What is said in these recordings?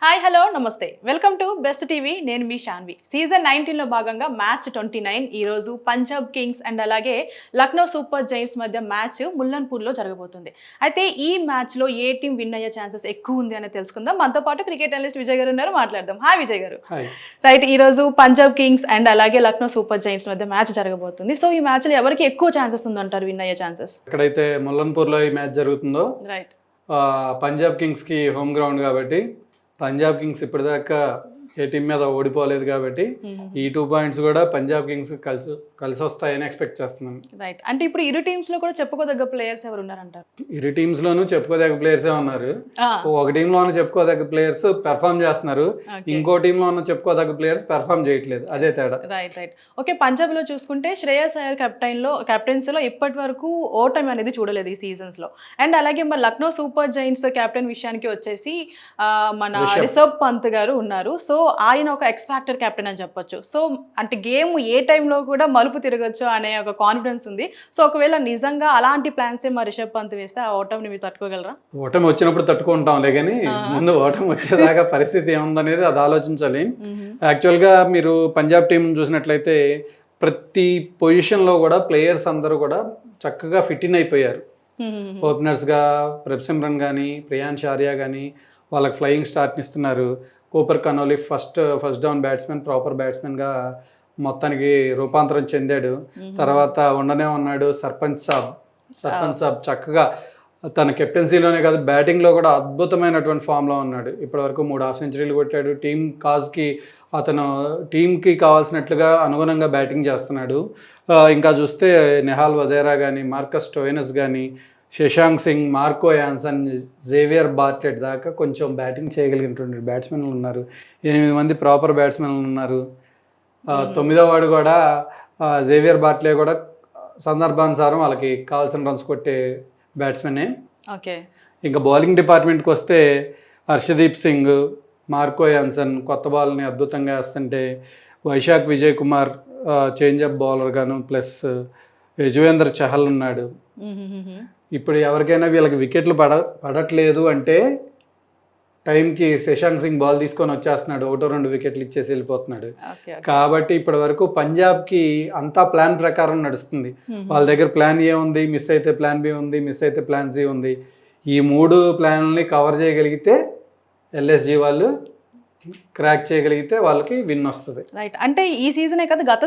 Hi hello నమస్తే welcome to best TV నేను మీ Shanvi season 19లో భాగంగా మ్యాచ్ 29 ఈరోజు పంజాబ్ కింగ్స్ అండ్ అలాగే లక్నో సూపర్ జైంట్స్ మధ్య మ్యాచ్ ముల్లన్పూర్లో జరగబోతుంది. అయితే ఈ మ్యాచ్లో ఏ టీం విన్ అయ్యే ఛాన్సెస్ ఎక్కువ ఉంది అని తెలుసుకుందాం. మనతో పాటు క్రికెట్ అనలిస్ట్ విజయ్ గారు ఉన్నారు, మాట్లాడదాం. హాయ్ విజయ్ గారు. రైట్, ఈరోజు పంజాబ్ కింగ్స్ అండ్ అలాగే లక్నో సూపర్ జైంట్స్ మధ్య మ్యాచ్ జరగబోతుంది. సో ఈ మ్యాచ్లో ఎవరికి ఎక్కువ ఛాన్సెస్ ఉందంటారు విన్ అయ్యే ఛాన్సెస్? ఎక్కడైతే ముల్లన్పూర్లో ఈ మ్యాచ్ జరుగుతుందో రైట్, పంజాబ్ కింగ్స్కి హోమ్ గ్రౌండ్ కాబట్టి పంజాబ్ కింగ్స్ ఇప్పటిదాకా ఏ టీం మీద ఓడిపోలేదు కాబట్టి ఈ 2 పాయింట్స్ కూడా పంజాబ్ కింగ్స్ కలిసి వస్తాయని ఎక్స్పెక్ట్ చేస్తున్నాను. రైట్, అంటే ఇప్పుడు ఇరు టీమ్స్ లో కూడా చెప్పుకోదగ్గ ప్లేయర్స్ ఎవరు ఉన్నారంటారు? ఇరు టీమ్స్ లోనూ చెప్పుకోదగ్గ ప్లేయర్సే ఉన్నారు. ఒక టీమ్ లో చెప్పుకోదగ్గ ప్లేయర్స్ పెర్ఫామ్ చేస్తున్నారు, ఇంకో టీమ్ లో చెప్పుకోదగ్గ ప్లేయర్స్ పెర్ఫామ్ చేయట్లేదు. అదే తేడా. రైట్ రైట్ ఓకే, పంజాబ్ లో చూసుకుంటే శ్రేయస్ అయ్యర్ కెప్టెన్సీలో ఇప్పటి వరకు ఓటమి అనేది చూడలేదు ఈ సీజన్స్ లో. అండ్ అలాగే మన లక్నో సూపర్ జైంట్స్ కెప్టెన్ విషయానికి వచ్చేసి మన రిషబ్ పంత్ గారు ఉన్నారు. సో ఆయన ఒక ఎక్స్ ఫ్యాక్టర్ కెప్టెన్ అని చెప్పొచ్చు. సో అంటే గేమ్ ఏ టైంలో కూడా మలుపు తిరగచ్చు అనే ఒక కాన్ఫిడెన్స్ ఉంది. సో ఒకవేళ నిజంగా అలాంటి ప్లాన్స్ మా రిషబ్ పంత్ వేస్తే ఆ ఓటమిని మీరు తట్టుకోగలరా? ఓటమి వచ్చినప్పుడు తట్టుకుంటాంలే, కానీ ముందు ఓటమి వచ్చేదాకా పరిస్థితి ఏముందనేది అది ఆలోచించాలి. యాక్చువల్గా మీరు పంజాబ్ టీం చూసినట్లయితే ప్రతి పొజిషన్లో కూడా ప్లేయర్స్ అందరూ కూడా చక్కగా ఫిట్ ఇన్ అయిపోయారు. ఓపెనర్స్గా ప్రభ్ కానీ ప్రియాన్స్ ఆర్యా కానీ వాళ్ళకి ఫ్లయింగ్ స్టార్ట్ని ఇస్తున్నారు. Cooper Connolly first down batsmen, proper బ్యాట్స్మెన్గా మొత్తానికి రూపాంతరం చెందాడు. తర్వాత ఉండనే ఉన్నాడు సర్పంచ్ సాబ్ చక్కగా తన కెప్టెన్సీలోనే కాదు బ్యాటింగ్లో కూడా అద్భుతమైనటువంటి ఫామ్లో ఉన్నాడు. ఇప్పటివరకు 3 హాఫ్ సెంచరీలు కొట్టాడు. అతను టీంకి కావాల్సినట్లుగా అనుగుణంగా బ్యాటింగ్ చేస్తున్నాడు. ఇంకా చూస్తే నెహాల్ వదేరా కానీ మార్కస్ స్టోయినస్ కానీ Shashank Singh, Marco Jansen, Xavier Bartlett దాకా కొంచెం బ్యాటింగ్ చేయగలిగినటువంటి బ్యాట్స్మెన్లు ఉన్నారు. 8 మంది ప్రాపర్ బ్యాట్స్మెన్లు ఉన్నారు. 9వ వాడు కూడా జేవియర్ బార్ట్లే కూడా సందర్భానుసారం వాళ్ళకి కావాల్సిన రన్స్ కొట్టే బ్యాట్స్మెనే. ఓకే, ఇంకా బౌలింగ్ డిపార్ట్మెంట్కి వస్తే హర్షదీప్ సింగ్, మార్కో యాన్సన్ కొత్త బాల్ని అద్భుతంగా వేస్తుంటే వైశాఖ్ విజయ్ కుమార్ చేంజప్ బౌలర్ గాను, ప్లస్ యజువేంద్ర చహల్ ఉన్నాడు. ఇప్పుడు ఎవరికైనా వీళ్ళకి వికెట్లు పడట్లేదు అంటే టైంకి శశాంక్ సింగ్ బాల్ తీసుకొని వచ్చేస్తున్నాడు, 1-2 వికెట్లు ఇచ్చేసి వెళ్ళిపోతున్నాడు. కాబట్టి ఇప్పటి వరకు పంజాబ్కి అంతా ప్లాన్ ప్రకారం నడుస్తుంది. వాళ్ళ దగ్గర ప్లాన్ ఏ ఉంది, మిస్ అయితే ప్లాన్ బి ఉంది, మిస్ అయితే ప్లాన్ సి ఉంది. ఈ 3 ప్లాన్ని కవర్ చేయగలిగితే ఎల్ఎస్జీ వాళ్ళు క్రాక్ చేయగలిగితే వాళ్ళకి విన్ వస్తుంది. రైట్, అంటే ఈ సీజనే కదా గత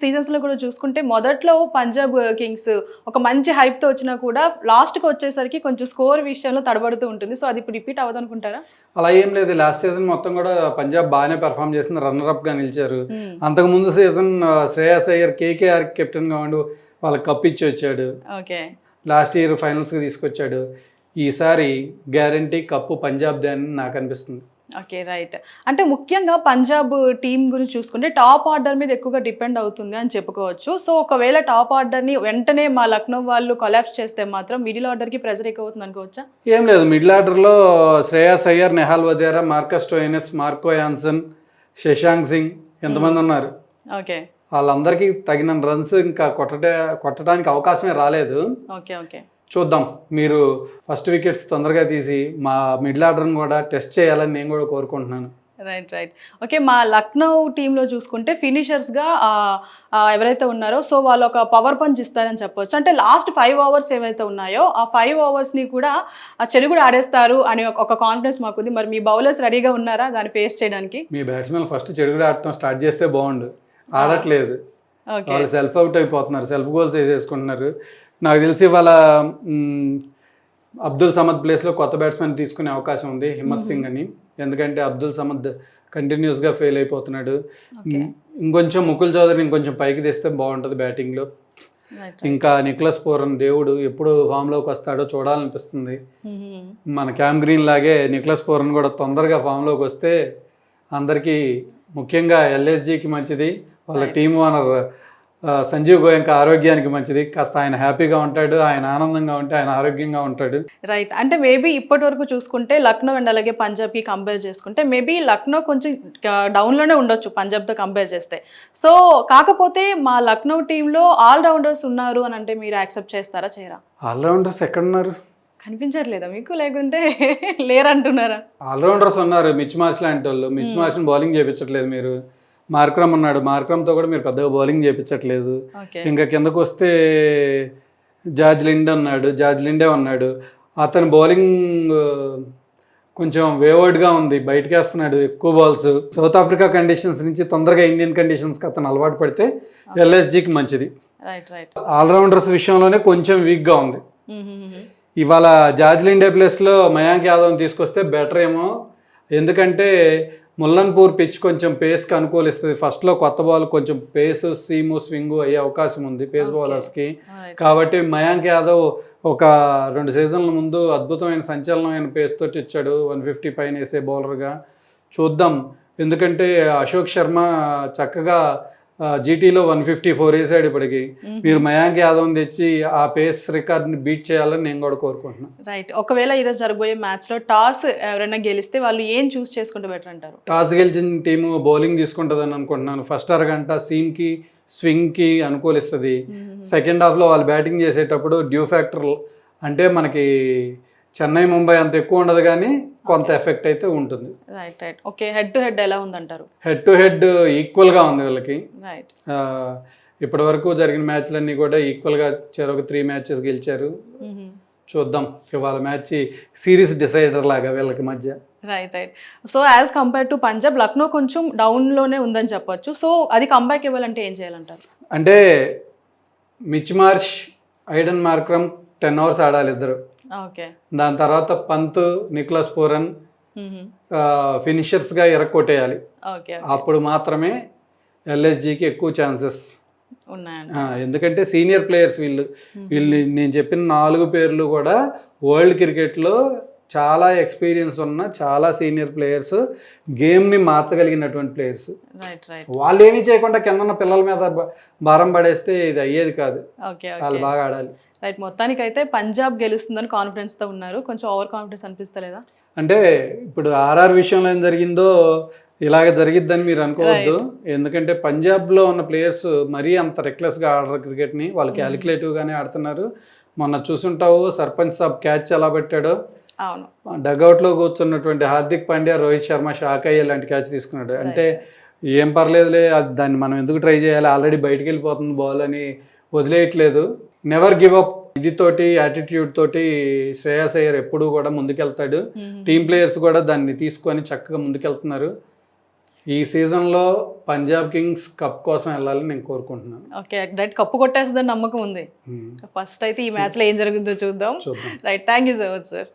సీజన్స్లో కూడా చూసుకుంటే మొదట్లో పంజాబ్ కింగ్స్ ఒక మంచి హైప్తో వచ్చినా కూడా లాస్ట్కి వచ్చేసరికి కొంచెం స్కోర్ విషయంలో తడబడుతూ ఉంటుంది. సో అది ఇప్పుడు రిపీట్ అవ్వదు అనుకుంటారా? అలా ఏం లేదు. లాస్ట్ సీజన్ మొత్తం కూడా పంజాబ్ బాగానే పెర్ఫామ్ చేసింది, రన్నర్అప్గా నిలిచారు. అంతకుముందు సీజన్ శ్రేయస్ అయ్యర్ కేకేఆర్ కెప్టెన్గా ఉండి వాళ్ళకి కప్ ఇచ్చి వచ్చాడు. ఓకే, లాస్ట్ ఇయర్ ఫైనల్స్కి తీసుకొచ్చాడు. ఈసారి గ్యారంటీ కప్పు పంజాబ్దే అని నాకు అనిపిస్తుంది. ఓకే, రైట్, అంటే ముఖ్యంగా పంజాబ్ టీం గురించి చూసుకుంటే టాప్ ఆర్డర్ మీద ఎక్కువగా డిపెండ్ అవుతుంది అని చెప్పుకోవచ్చు. సో ఒకవేళ టాప్ ఆర్డర్ని వెంటనే మా లక్నో వాళ్ళు కొలాప్స్ చేస్తే మాత్రం మిడిల్ ఆర్డర్కి ప్రెజర్ ఎక్కువ అవుతుంది అనుకోవచ్చా? ఏం లేదు, మిడిల్ ఆర్డర్లో Shreyas Iyer, Nehal Wadhera, Marcus Stoinis, Marco Jansen, Shashank Singh ఎంతమంది ఉన్నారు. ఓకే, వాళ్ళందరికీ తగిన రన్స్ ఇంకా కొట్టడానికి అవకాశమే రాలేదు. ఓకే ఓకే, చూద్దాం. మీరు ఫస్ట్ వికెట్స్ తొందరగా తీసి మా మిడిల్ ఆర్డర్ని కూడా టెస్ట్ చేయాలని నేను కూడా కోరుకుంటున్నాను. రైట్ రైట్ ఓకే, మా లక్నో టీంలో చూసుకుంటే ఫినిషర్స్గా ఎవరైతే ఉన్నారో సో వాళ్ళు ఒక పవర్ పంచ్ ఇస్తారని చెప్పొచ్చు. అంటే లాస్ట్ 5 ఓవర్స్ ఏవైతే ఉన్నాయో ఆ 5 ఓవర్స్ని కూడా చెడుగుడు ఆడేస్తారు అని ఒక కాన్ఫిడెన్స్ మాకుంది. మరి మీ బౌలర్స్ రెడీగా ఉన్నారా దాన్ని ఫేస్ చేయడానికి? మీ బ్యాట్స్మెన్ ఫస్ట్ చెడుగుడు ఆడటం స్టార్ట్ చేస్తే బాగుండు, ఆడట్లేదు. వాళ్ళు సెల్ఫ్ అవుట్ అయిపోతున్నారు, సెల్ఫ్ గోల్స్ వేసేసుకుంటున్నారు. నాకు తెలిసి వాళ్ళ అబ్దుల్ సమద్ ప్లేస్లో కొత్త బ్యాట్స్మెన్ తీసుకునే అవకాశం ఉంది, హిమ్మత్ సింగ్ అని. ఎందుకంటే అబ్దుల్ సమద్ కంటిన్యూస్గా ఫెయిల్ అయిపోతున్నాడు. ఇంకొంచెం ముకుల్ చౌదరిని ఇంకొంచెం పైకి తెస్తే బాగుంటుంది బ్యాటింగ్లో. ఇంకా నికోలస్ పూరన్ దేవుడు ఎప్పుడు ఫామ్లోకి వస్తాడో చూడాలనిపిస్తుంది. మన క్యామ్ గ్రీన్ లాగే నికోలస్ పూరన్ కూడా తొందరగా ఫామ్లోకి వస్తే అందరికీ, ముఖ్యంగా ఎల్ఎస్జీకి మంచిది, వాళ్ళ టీమ్ ఓనర్ సంజీవ్ గోయంక ఆరోగ్యానికి మంచిది. కాస్త ఆయన హ్యాపీగా ఉంటాడు, ఆయన ఆనందంగా ఉంటే ఆయన ఆరోగ్యంగా ఉంటాడు. రైట్, అంటే మేబీ ఇప్పటి వరకు చూసుకుంటే లక్నో అండ్ అలాగే పంజాబ్కి కంపేర్ చేసుకుంటే మేబీ లక్నో కొంచెం డౌన్లోనే ఉండొచ్చు పంజాబ్తో కంపేర్ చేస్తే. సో కాకపోతే మా లక్నో టీంలో ఆల్రౌండర్స్ ఉన్నారు అని అంటే మీరు యాక్సెప్ట్ చేస్తారా చేయరా? ఆల్రౌండర్స్ ఎక్కడున్నారు? కనిపించట్లేదా మీకు, లేకుంటే లేరంటున్నారా? ఆల్రౌండర్స్ ఉన్నారు, మిచ్ మార్ష్ లాంటి వాళ్ళు. మిచ్ మార్ష్ని బౌలింగ్ చేయించట్లేదు మీరు. మార్క్రమ్ ఉన్నాడు, మార్క్రమ్తో కూడా మీరు పెద్దగా బౌలింగ్ చేయించట్లేదు. ఓకే. ఇంకా కిందకు వస్తే జార్జ్ లిండే ఉన్నాడు. అతని బౌలింగ్ కొంచెం వేవర్డ్గా ఉంది, బయటకు వేస్తున్నాడు ఎక్కువ బాల్స్. సౌత్ ఆఫ్రికా కండిషన్స్ నుంచి తొందరగా ఇండియన్ కండిషన్స్కి అతను అలవాటు పడితే ఎల్ఎస్జికి మంచిది. రైట్. ఆల్రౌండర్స్ విషయంలోనే కొంచెం వీక్గా ఉంది. ఇవాళ జార్జ్ లిండే ప్లేస్లో మయాంక్ యాదవ్ని తీసుకొస్తే బెటర్ ఏమో. ఎందుకంటే ముల్లన్పూర్ పిచ్ కొంచెం పేస్కి అనుకూలిస్తుంది. ఫస్ట్లో కొత్త బాల్ కొంచెం పేస్, సీము, స్వింగు అయ్యే అవకాశం ఉంది పేస్ బౌలర్స్కి. కాబట్టి మయాంక్ యాదవ్ ఒక 2 సీజన్ల ముందు అద్భుతమైన సంచలనమైన పేస్ తోటి ఇచ్చాడు, 150 పైన వేసే బౌలర్గా. చూద్దాం. ఎందుకంటే అశోక్ శర్మ చక్కగా జీటీలో 154 వేసాడు ఇప్పటికి. మీరు మయాంక్ యాదవ్ని తెచ్చి ఆ పేస్ రికార్డ్ని బీట్ చేయాలని నేను కూడా కోరుకుంటున్నాను. రైట్. ఒకవేళ ఈరోజు జరగబోయే మ్యాచ్లో టాస్ ఎవరైనా గెలిస్తే వాళ్ళు ఏం చూస్ చేసుకుంటే బెటర్ అంటారు? టాస్ గెలిచిన టీము బౌలింగ్ తీసుకుంటుందని అనుకుంటున్నాను. ఫస్ట్ అరగంట సీమ్కి, స్వింగ్కి అనుకూలిస్తుంది. సెకండ్ హాఫ్లో వాళ్ళు బ్యాటింగ్ చేసేటప్పుడు డ్యూ ఫ్యాక్టర్ అంటే మనకి చెన్నై, ముంబై అంత ఎక్కువ ఉండదు, కానీ కొంత ఎఫెక్ట్ అయితే ఉంటుంది. Right. Okay. Head to head ఎలా ఉందంటారు? హెడ్ టు హెడ్ ఈక్వల్గా ఉంది వీళ్ళకి. రైట్. ఇప్పటి వరకు జరిగిన మ్యాచ్లన్నీ కూడా ఈక్వల్గా ఒక 3 మ్యాచెస్ గెలిచారు. చూద్దాం, ఇవాళ మ్యాచ్ సిరీస్ డిసైడర్ లాగా వీళ్ళకి మధ్య. Right. So as compare to Punjab, Lucknow కొంచెం డౌన్లోనే ఉందని చెప్పొచ్చు. సో అది కంబ్యాక్ ఇవ్వాలంటే ఏం చేయాలంటారు? అంటే Mitch Marsh, Aiden Markram 10 overs ఆడాలి ఇద్దరు. ఓకే. దాని తర్వాత పంత్, నికోలస్ పూరన్ ఫినిషర్స్గా ఎరక్కొట్టేయాలి. ఓకే. అప్పుడు మాత్రమే ఎల్ఎస్జికి ఎక్కువ ఛాన్సెస్ ఉన్నాయండి. ఎందుకంటే సీనియర్ ప్లేయర్స్ వీళ్ళు. నేను చెప్పిన 4 పేర్లు కూడా వరల్డ్ క్రికెట్లో చాలా ఎక్స్పీరియన్స్ ఉన్న చాలా సీనియర్ ప్లేయర్స్, గేమ్ని మార్చగలిగినటువంటి ప్లేయర్స్. వాళ్ళు ఏమీ చేయకుండా కింద ఉన్న పిల్లల మీద భారం పడేస్తే ఇది అయ్యేది కాదు. వాళ్ళు బాగా ఆడాలి. రైట్. మొత్తానికైతే పంజాబ్ గెలుస్తుందని కాన్ఫిడెన్స్తో ఉన్నారు. కొంచెం ఓవర్ కాన్ఫిడెన్స్ అనిపిస్తలేదా? అంటే ఇప్పుడు ఆర్ఆర్ విషయంలో ఏం జరిగిందో ఇలాగ జరిగిద్దని మీరు అనుకోవద్దు. ఎందుకంటే పంజాబ్లో ఉన్న ప్లేయర్స్ మరీ అంత రెక్లెస్గా ఆడరు క్రికెట్ని. వాళ్ళు క్యాలిక్యులేటివ్గానే ఆడుతున్నారు. మొన్న చూసుంటావు సర్పంచ్ సాబ్ క్యాచ్ ఎలా పెట్టాడో. అవును. డగౌట్లో కూర్చున్నటువంటి హార్దిక్ పాండ్యా, రోహిత్ శర్మ షాక్ అయ్యే లాంటి క్యాచ్ తీసుకున్నాడు. అంటే ఏం పర్లేదులే, దాన్ని మనం ఎందుకు ట్రై చేయాలి, ఆల్రెడీ బయటికి వెళ్ళిపోతుంది బాల్ అని వదిలేయట్లేదు. నెవర్ గివ్ అప్ ఇదితోటి, యాటిట్యూడ్ తోటి శ్రేయాస్ అయ్యర్ ఎప్పుడూ కూడా ముందుకెళ్తాడు. టీమ్ ప్లేయర్స్ కూడా దాన్ని తీసుకొని చక్కగా ముందుకెళ్తున్నారు. ఈ సీజన్లో పంజాబ్ కింగ్స్ కప్ కోసం వెళ్ళాలని నేను కోరుకుంటున్నాను. ఓకే. రైట్. కప్పు కొట్టేస్తుందని నమ్మకం ఉంది. ఫస్ట్ అయితే ఈ మ్యాచ్లో ఏం జరుగుతుందో చూద్దాం. Right. Thank you so much sir.